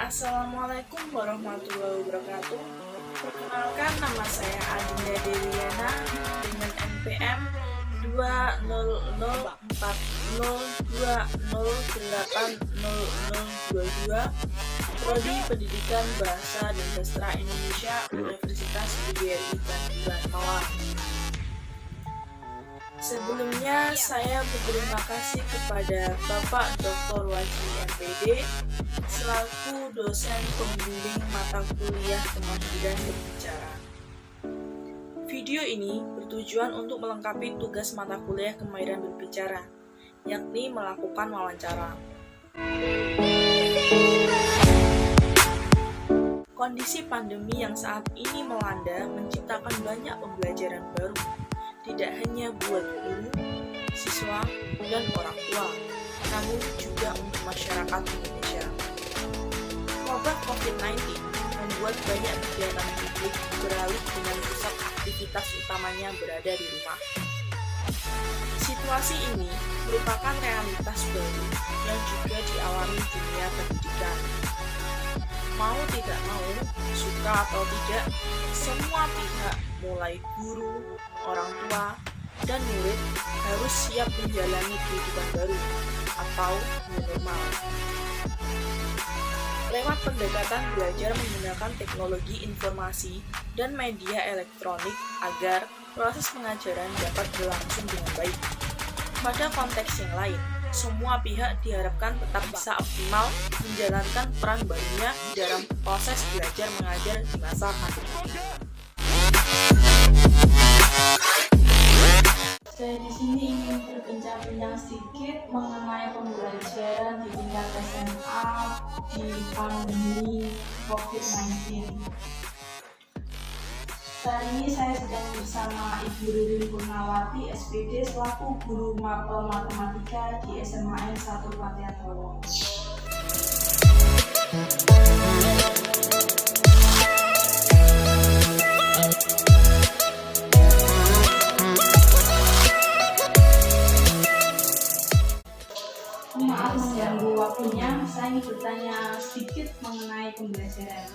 Assalamualaikum warahmatullahi wabarakatuh. Perkenalkan, nama saya Adinda Dewiana dengan NPM 2004020800022, Prodi Pendidikan Bahasa dan Sastra Indonesia, Universitas UGRI Bandung Malang. Sebelumnya, saya berterima kasih kepada Bapak Dr. Waji MPD selaku dosen pembimbing mata kuliah kemampuan berbicara. Video ini bertujuan untuk melengkapi tugas mata kuliah kemahiran berbicara, yakni melakukan wawancara. Kondisi pandemi yang saat ini melanda menciptakan banyak pembelajaran baru, tidak hanya buat guru, siswa, dan orang tua, namun juga untuk masyarakat Indonesia. Wabah COVID-19 membuat banyak kegiatan publik beralih dengan pusat aktivitas utamanya berada di rumah. Situasi ini merupakan realitas baru yang juga dialami dunia pendidikan. Mau tidak mau, suka atau tidak, semua pihak mulai guru, orang tua, dan murid harus siap menjalani kehidupan baru atau new normal. Lewat pendekatan belajar menggunakan teknologi informasi dan media elektronik agar proses pengajaran dapat berlangsung dengan baik. Pada konteks yang lain, semua pihak diharapkan tetap bisa optimal menjalankan peran barunya dalam proses belajar mengajar di masa pandemi. Saya di sini ingin berbincang-bincang sedikit mengenai pembelajaran di tingkat SMA di pandemi COVID-19. Saat ini saya sedang bersama Ibu Ririn Purnawati, SPD, selaku guru mapel matematika di SMA 1 Pelatihan Tolong. Maaf mengganggu waktunya, saya ingin bertanya sedikit mengenai pembelajaran.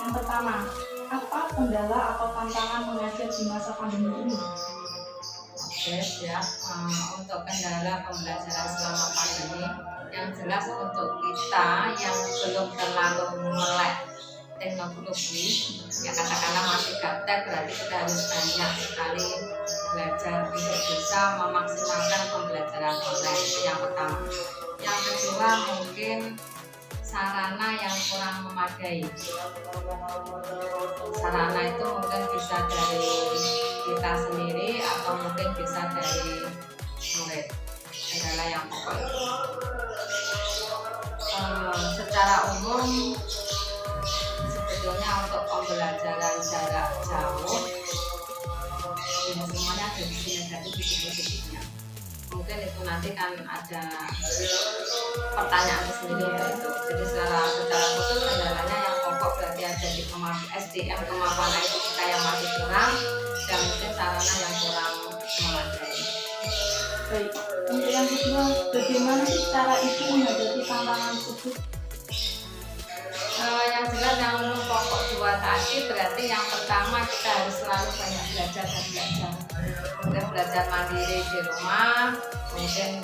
Yang pertama, apa kendala atau tantangan mengajar di masa pandemi ini? Oke, siap. Untuk kendala pembelajaran selama pandemi, yang jelas untuk kita yang belum terlalu melek teknologi, ya katakanlah masih gaptek, berarti kita harus banyak sekali belajar untuk bisa memaksimalkan pembelajaran online. Itu yang pertama. Yang kedua, mungkin sarana yang kurang memadai. Sarana itu mungkin bisa dari kita sendiri atau mungkin bisa dari murid. Adalah yang pokok. Secara umum sebetulnya untuk pembelajaran jarak jauh ini semuanya ada sisi negatif sisi positifnya. Mungkin itu nanti kan ada pertanyaan sendiri untuk itu. Jadi secara khusus kendalanya yang pokok berarti ada di SDM kemampuan IT kita yang masih kurang dan mungkin sarana yang kurang memadai. Baik, untuk yang kedua, bagaimana sih cara Ibu menghadapi tantangan tersebut? Yang jelas yang pokok dua tadi berarti yang pertama kita harus selalu banyak belajar dan belajar. Mungkin belajar mandiri di rumah, mungkin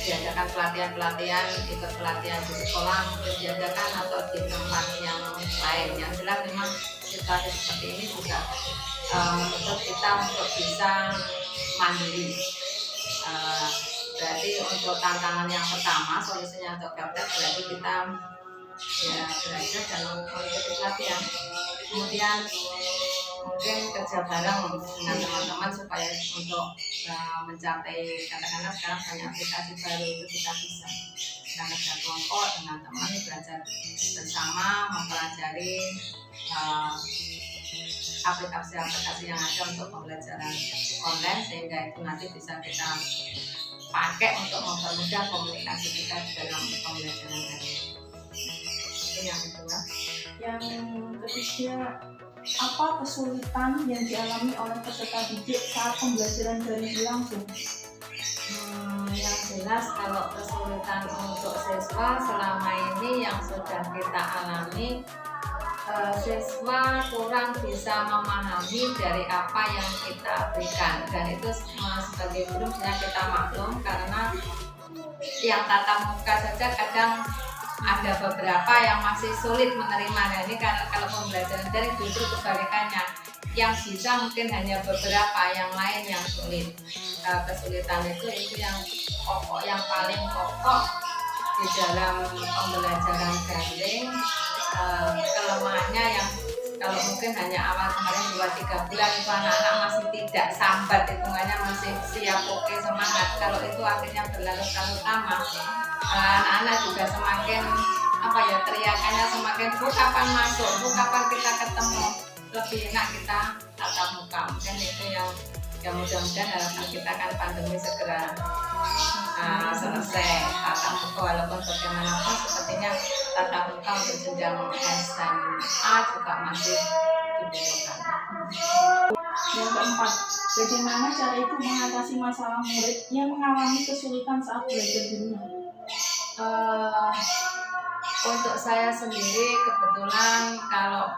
diadakan pelatihan-pelatihan, ikut pelatihan di sekolah, mungkin diadakan atau di tempat yang lain. Yang jelas memang situasi seperti ini juga menuntut kita untuk bisa mandiri. Berarti untuk tantangan yang pertama, solusinya untuk gaptek berarti kita ya belajar dan mengikuti pelatihan. Kemudian mungkin kerja bareng dengan teman-teman supaya untuk mencapai, katakanlah sekarang banyak aplikasi baru itu kita bisa kerja kelompok dengan teman, belajar bersama, mempelajari aplikasi-aplikasi yang ada untuk pembelajaran online sehingga itu nanti bisa kita pakai untuk mempermudah komunikasi kita di dalam pembelajaran tadi. Itu yang kedua. Yang ketiga, apa kesulitan yang dialami oleh peserta didik saat pembelajaran daring langsung? Yang jelas kalau kesulitan untuk siswa selama ini yang sudah kita alami, siswa kurang bisa memahami dari apa yang kita berikan, dan itu sebagai guru sebenarnya kita maklum, karena yang tatap muka saja kadang ada beberapa yang masih sulit menerima. Nah, ini kalau pembelajaran daring justru kebalikannya, yang bisa mungkin hanya beberapa, yang lain yang sulit. Kesulitan itu yang pokok, yang paling pokok di dalam pembelajaran daring. Kelemahannya yang kalau mungkin hanya awal kemarin 2-3 bulan itu anak-anak masih tidak sambat, hitungannya masih siap, oke, semangat. Kalau itu akhirnya berlarut-larut lama, anak-anak juga semakin teriakannya semakin, Bu kapan masuk, Bu kapan kita ketemu, lebih enak kita tatap muka. Mungkin itu yang mudah-mudahan harapan kita kan pandemi segera selesai tatap muka, walaupun bagaimanapun sepertinya tatap muka untuk jenjang SMA juga masih dibutuhkan. Yang keempat, bagaimana cara Ibu mengatasi masalah murid yang mengalami kesulitan saat belajar di rumah? Untuk saya sendiri kebetulan kalau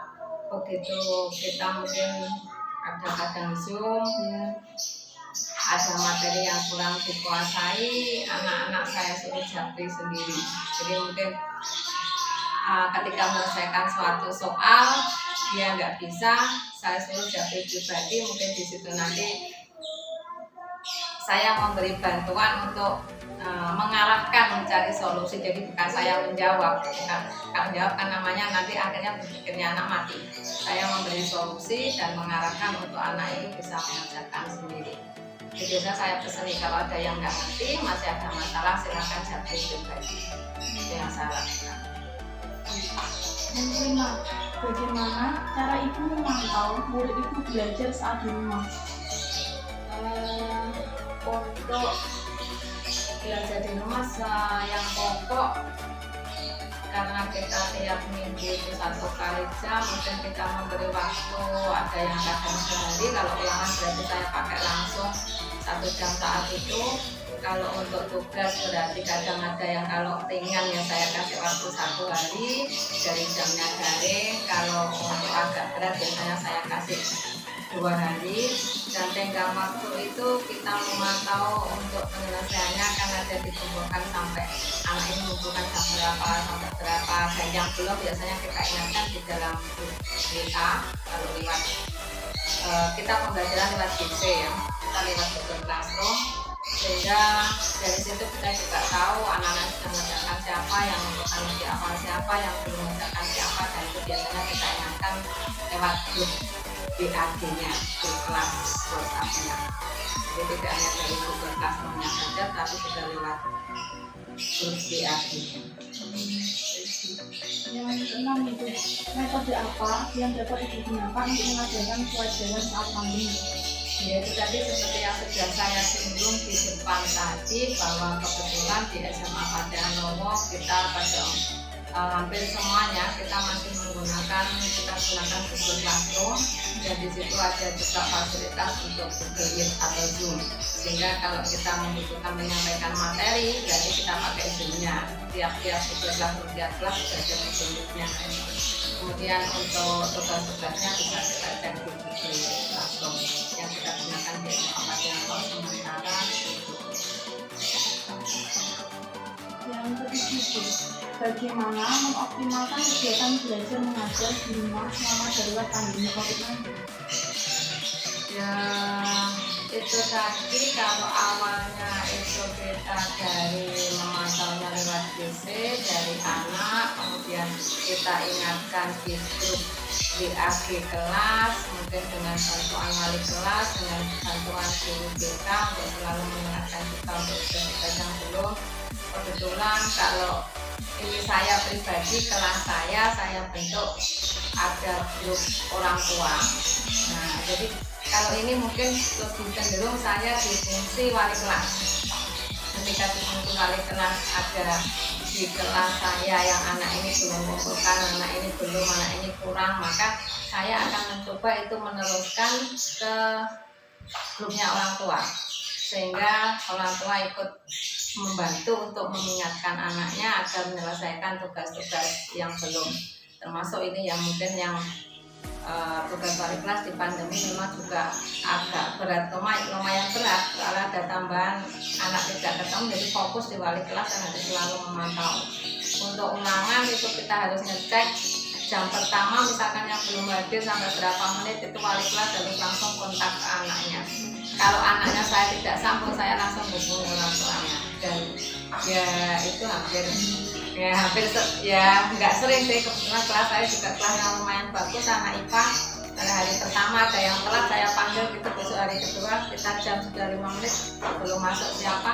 begitu kita mungkin kadang-kadang Zoom, ada materi yang kurang dikuasai, anak-anak saya suruh japri sendiri. Jadi mungkin ketika menyelesaikan suatu soal dia nggak bisa, saya suruh japri pribadi. Mungkin di situ nanti saya memberi bantuan untuk mengarahkan, mencari solusi. Jadi bukan saya menjawab, kalau menjawab kan namanya nanti akhirnya berpikirnya anak mati. Saya memberi solusi dan mengarahkan untuk anak itu bisa mengerjakan sendiri. Jadi biasanya saya pesan, kalau ada yang nggak ngerti, masih ada masalah, silakan japri pribadi. Itu yang saya lakukan. Yang kelima, bagaimana cara Ibu memantau murid itu belajar saat di rumah? Untuk belajar di rumah yang pokok, karena kita tiap minggu itu 1 kali jam, mungkin kita memberi waktu, ada yang kadang sehari, kalau ulangan berarti saya pakai langsung 1 jam saat itu. Kalau untuk tugas berarti kadang ada yang kalau ringan ya saya kasih waktu 1 hari dari jamnya daring. Kalau untuk agak berat biasanya saya kasih 2 hari, dan tenggang waktu itu kita memantau untuk penyelesaiannya akan ada dikumpulkan sampai anak ini mengumpulkan sampai berapa, dan yang belum biasanya kita ingatkan di dalam kita. Kalau lewat kita pembelajaran lewat PC ya, kita lewat Google Classroom, sehingga dari situ kita juga tahu anak-anak sudah mengerjakan siapa, yang membutuhkan lebih awal siapa, yang belum mengerjakan siapa, dan itu biasanya kita ingatkan lewat grup BAD-nya, grup kelas WhatsApp-nya. Jadi tidak hanya dari Google Classroom-nya saja, tapi juga lewat grup BAD-nya. Yang keenam itu, metode apa yang dapat digunakan untuk mengajarkan pelajaran saat pandemi? Ya, itu tadi seperti yang sudah saya singgung di depan tadi, bahwa kebetulan di SMA Padang Nowo kita pada hampir semuanya kita masih menggunakan Google Classroom, dan di situ ada juga fasilitas untuk Google Meet atau Zoom, sehingga kalau kita membutuhkan menyampaikan materi berarti kita pakai Zoom-nya. Tiap-tiap Google Classroom, tiap kelas sudah ada Google Meet-nya. Kemudian untuk tugas-tugasnya bisa kita cek di Google Classroom yang kita gunakan di SMA yang sementara. Yang ketujuh, bagaimana mengoptimalkan kegiatan belajar mengajar di rumah selama darurat pandemi COVID-19? Ya, itu tadi kalau awalnya itu kita dari memantaunya lewat PC dari anak, kemudian kita ingatkan di grup BAG kelas, mungkin dengan bantuan wali kelas, dengan bantuan guru BK untuk selalu mengingatkan kita untuk tugas yang belum. Kebetulan kalau ini saya pribadi, kelas saya bentuk ada grup orang tua. Nah, jadi kalau ini mungkin lebih cenderung saya di fungsi wali kelas. Ketika di fungsi wali kelas ada di kelas saya yang anak ini belum mengumpulkan, anak ini belum, anak ini kurang, maka saya akan mencoba itu meneruskan ke grupnya orang tua, sehingga orang tua ikut membantu untuk mengingatkan anaknya agar menyelesaikan tugas-tugas yang belum, termasuk ini yang mungkin yang tugas wali kelas di pandemi memang juga agak berat, lumayan berat karena ada tambahan anak tidak ketemu, jadi fokus di wali kelas dan harus selalu memantau. Untuk ulangan itu kita harus ngecek jam pertama misalkan yang belum hadir sampai berapa menit, itu wali kelas harus langsung kontak ke anaknya. Kalau anaknya saya tidak sambung, saya langsung hubungi orang tuanya. Dan ya itu hampir ya nggak sering sih, kebetulan kelas saya juga kelas yang lumayan bagus, anak IPA. Pada hari pertama ada yang telat saya panggil gitu, besok hari kedua kita jam sudah 5 menit belum masuk siapa,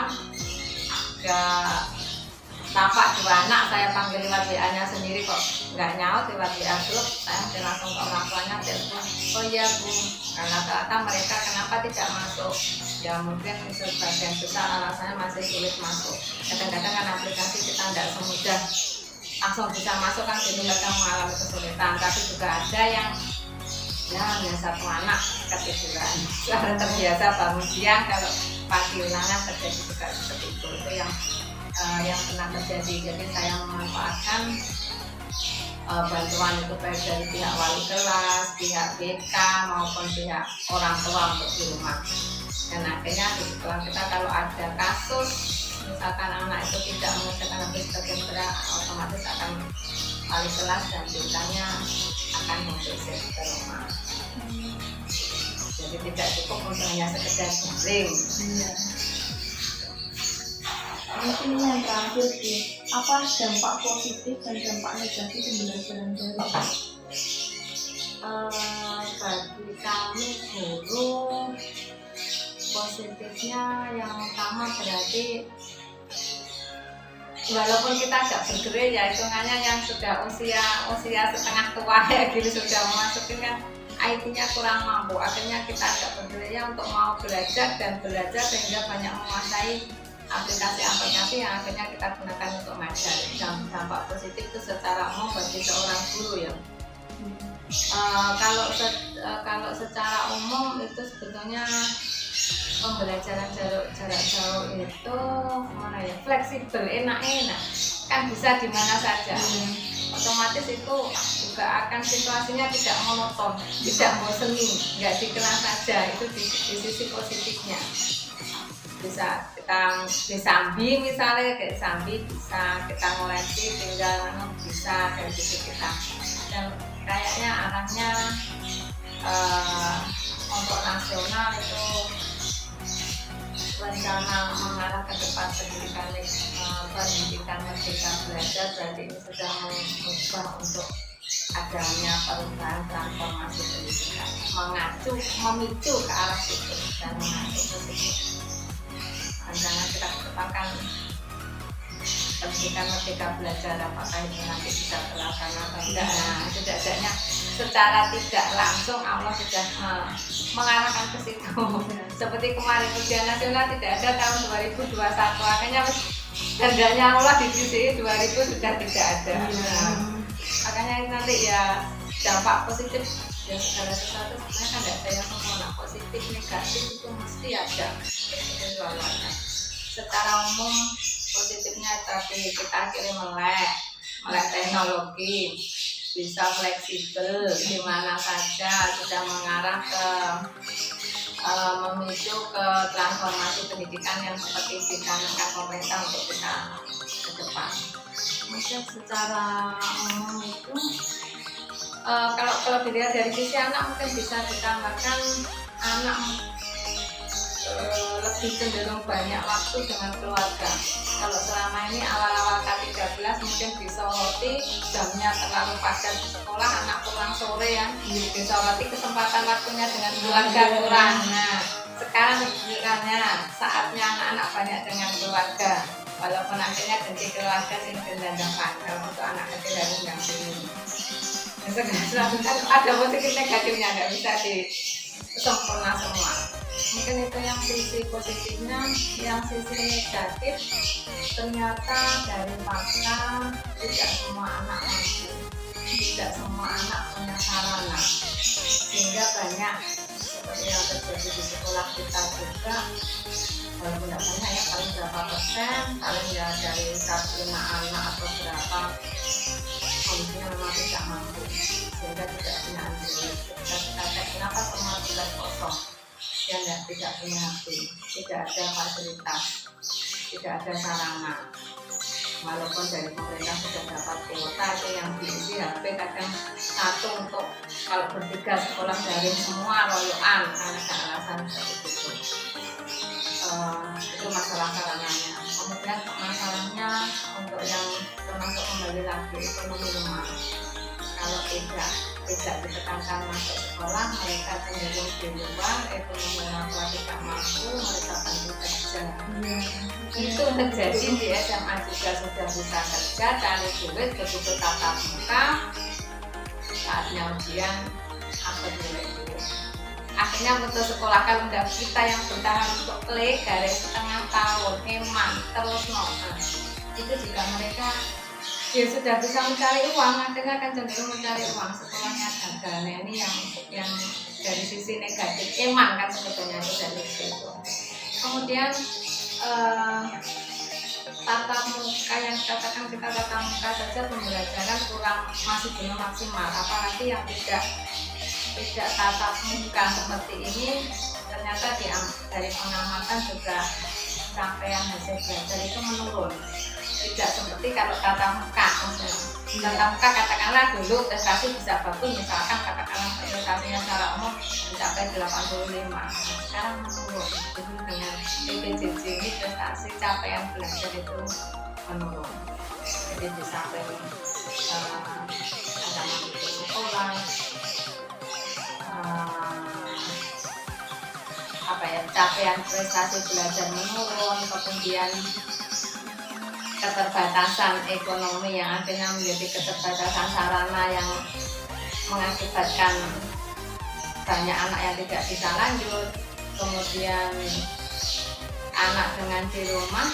ya tampak dua anak saya panggil lewat WA-nya sendiri kok nggak nyaut lewat WA grup, saya mesti langsung ke orang tuanya telepon, oh iya Bu, karena rata-rata mereka kenapa tidak masuk, ya mungkin sebagian besar alasannya masih sulit masuk. Kadang-kadang kan aplikasi kita tidak semudah langsung bisa masuk kan, jadi kadang mengalami kesulitan. Tapi juga ada yang ya hanya satu anak ketiduran, sudah terbiasa bangun siang, kalau pagi ulangan terjadi juga seperti itu yang pernah terjadi. Jadi saya memanfaatkan bantuan itu baik dari pihak wali kelas, pihak BK maupun pihak orang tua untuk di rumah. Dan akhirnya di sekolah kita kalau ada kasus misalkan anak itu tidak mengerjakan habis bagian berat, otomatis akan wali kelas dan BK-nya akan memvisit ke rumah. Jadi tidak cukup untuk hanya sekedar daring. Mungkin yang terakhir sih, apa dampak positif dan dampak negatif pembelajaran daring? Bagi kami guru, positifnya yang utama berarti walaupun kita agak bergerak ya, hitungannya yang sudah usia setengah tua ya gitu, sudah memasukin kan IT-nya kurang mampu, akhirnya kita agak bergerak ya untuk mau belajar sehingga banyak menguasai aplikasi-aplikasi yang akhirnya kita gunakan untuk mengajar. Dampak positif itu secara umum bagi seorang guru ya. Kalau secara umum itu sebetulnya pembelajaran jarak jauh itu fleksibel, enak-enak, kan bisa di mana saja. Otomatis itu juga akan situasinya tidak monoton, tidak bosening, nggak di kelas saja. Itu di sisi positifnya. Bisa kita disambi misalnya, kayak sambi bisa kita ngoreksi, tinggal bisa kayak gitu kita. Dan kayaknya arahnya untuk nasional itu rencana mengarah ke depan pendidikan merdeka belajar, berarti ini sudah mengubah untuk adanya perubahan transformasi pendidikan, memicu ke arah situ dan mengacu ke situ. Rencana kita kedepankan pendidikan merdeka belajar, apakah itu nanti bisa terlaksana atau tidak. Nah, setidaknya secara tidak langsung Allah sudah mengarahkan ke situ. Seperti kemarin ujian nasional tidak ada tahun 2021, akhirnya hendaknya Allah di sisi 2000 sudah tidak ada. Makanya nanti ya dampak positif ya, segala sesuatu sebenarnya kan tidak ada yang sempurna, positif negatif itu mesti ada. Secara umum positifnya tadi kita akhirnya melek teknologi, bisa fleksibel di mana saja, sudah mengarah ke memicu ke transformasi pendidikan yang seperti dicanangkan pemerintah untuk kita ke depan. Mungkin secara umum itu kalau dilihat dari sisi anak mungkin bisa ditambahkan anak lebih cenderung banyak waktu dengan keluarga. Kalau selama ini awal-awal K13 mungkin disoroti jamnya terlalu padat di sekolah, anak pulang sore ya, disoroti kesempatan waktunya dengan keluarga kurang. Nah, sekarang kiranya saatnya anak-anak banyak dengan keluarga, walaupun akhirnya ganti keluarga sini gendang kalau untuk anak kecil harus yang ini. Kan ada positif negatifnya, nggak bisa disempurna semua. Mungkin itu yang sisi positifnya. Yang sisi negatif ternyata dari fakta tidak semua anak mampu, tidak semua anak punya sarana, sehingga banyak seperti yang terjadi di sekolah kita juga walaupun tidak banyak ya, paling berapa persen, paling ya dari 1,5 anak atau berapa kondisinya memang tidak mampu sehingga tidak punya Android. Kita tanya kenapa semua tugas kosong, dia tidak punya HP, tidak ada fasilitas, tidak ada sarana. Walaupun dari pemerintah sudah dapat kuota itu yang diisi HP kadang satu untuk kalau bertiga sekolah daring semua royoan karena ada alasan seperti itu. Itu masalah sarananya. Kemudian masalahnya untuk yang termasuk kembali lagi ekonomi rumah. Kalau tidak ditekankan masuk sekolah, mereka cenderung di luar, ekonomi orang tua tidak mampu, mereka bantu kerja. Itu terjadi di SMA juga sudah bisa kerja, cari duit, begitu tatap muka, saatnya ujian, apa dulu. Akhirnya putus sekolah. Kalau udah kita yang bertahan untuk garis setengah tahun, eman, terus itu juga mereka dia sudah bisa mencari uang, akhirnya akan cenderung mencari uang, sekolahnya gagal. Nah, ini yang dari sisi negatif eman kan sebetulnya itu dari situ. Kemudian tatap muka yang katakan kita tatap muka saja pembelajaran masih belum maksimal, apalagi yang tidak tatap muka seperti ini. Ternyata dari pengamatan juga capaian hasil belajar itu menurun, tidak seperti kalau tatap muka. Tatap muka katakanlah dulu prestasi bisa bagus, misalkan katakanlah prestasinya secara umum mencapai 85, sekarang menurun. Jadi dengan PPJJ ini prestasi capaian belajar itu menurun. Jadi di samping ada masuk sekolah, capaian prestasi belajar menurun, kemudian keterbatasan ekonomi yang akhirnya menjadi keterbatasan sarana yang mengakibatkan banyak anak yang tidak bisa lanjut, kemudian anak dengan di rumah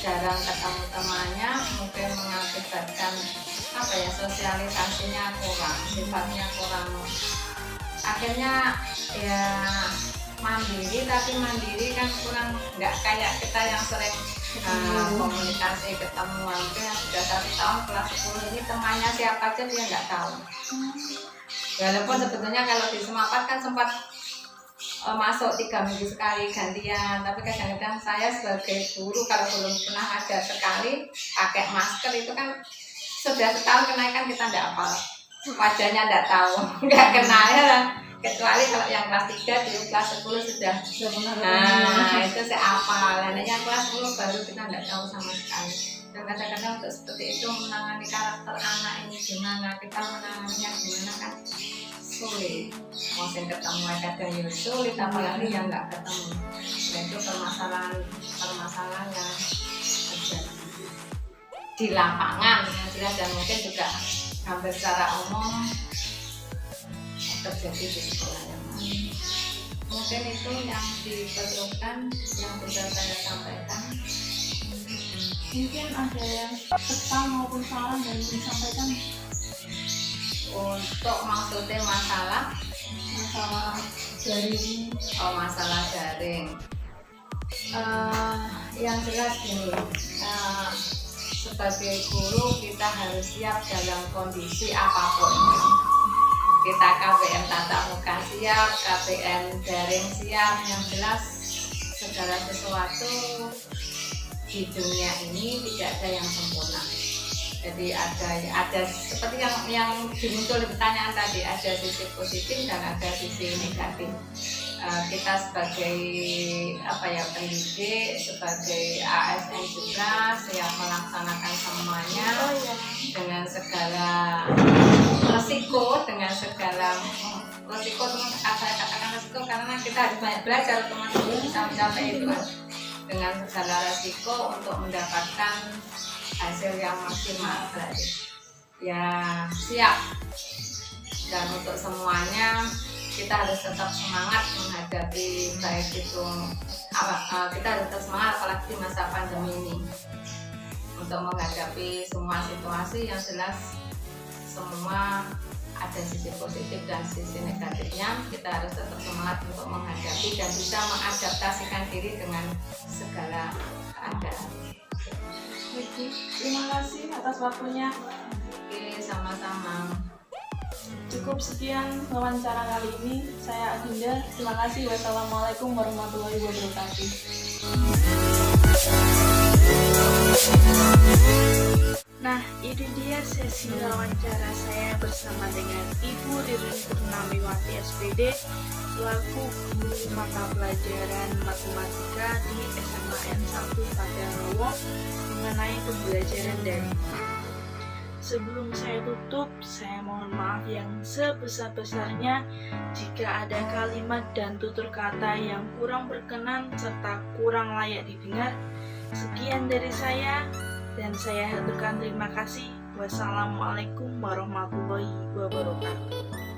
jarang ketemu temannya, mungkin mengakibatkan sosialisasinya kurang, sifatnya kurang, akhirnya ya mandiri, tapi mandiri kan kurang, nggak kayak kita yang sering komunikasi, ketemu. Mungkin yang sudah 1 tahun kelas 10 ini temannya siapa aja dia nggak tahu. Walaupun sebetulnya kalau di Semapat kan sempat masuk 3 minggu sekali gantian, tapi kadang-kadang saya sebagai guru kalau belum pernah ada sekali pakai masker itu kan sudah setahun kenaikan kita nggak hafal, wajahnya nggak tahu, nggak kenal ya. Kecuali kalau yang kelas 3 di kelas 10 sudah itu saya hafal. Yang kelas 10 baru kita nggak tahu sama sekali. Dan kadang-kadang untuk seperti itu menangani karakter anak ini gimana, kita menanganinya gimana kan sulit. Mau ketemu kadang yang sulit, apalagi yang nggak ketemu. Dan itu permasalahan yang terjadi di lapangan yang jelas, dan mungkin juga hampir secara umum terjadi di sekolah yang lain. Mungkin itu yang diperlukan yang bisa saya sampaikan. Mungkin ada yang pesan maupun saran yang ingin disampaikan untuk maksudnya masalah daring. Masalah daring. Yang jelas gini, sebagai guru kita harus siap dalam kondisi apapun. Kita KPM tatap muka siap, KPM daring siap. Yang jelas segala sesuatu di dunia ini tidak ada yang sempurna. Jadi ada seperti yang dimuncul di pertanyaan tadi, ada sisi positif dan ada sisi negatif. Kita sebagai pendidik, sebagai ASN juga siap melaksanakan semuanya dengan segala resiko, saya katakan resiko karena kita harus banyak belajar teman-teman bisa mencapai itu dengan segala resiko untuk mendapatkan hasil yang maksimal. Ya siap, dan untuk semuanya kita harus tetap semangat menghadapi, baik itu kita harus tetap semangat apalagi di masa pandemi ini untuk menghadapi semua situasi. Yang jelas semua ada sisi positif dan sisi negatifnya. Kita harus tetap semangat untuk menghadapi dan bisa mengadaptasikan diri dengan segala keadaan. Baik, terima kasih atas waktunya. Oke, sama-sama. Cukup sekian wawancara kali ini. Saya Adinda. Terima kasih. Wassalamualaikum warahmatullahi wabarakatuh. Nah, itu dia sesi wawancara saya bersama dengan Ibu Ririn Purnamiwati SPD selaku guru mata pelajaran matematika di SMAN 1 Padalarang mengenai pembelajaran daring. Sebelum saya tutup, saya mohon maaf yang sebesar-besarnya jika ada kalimat dan tutur kata yang kurang berkenan serta kurang layak didengar. Sekian dari saya, dan saya haturkan terima kasih. Wassalamualaikum warahmatullahi wabarakatuh.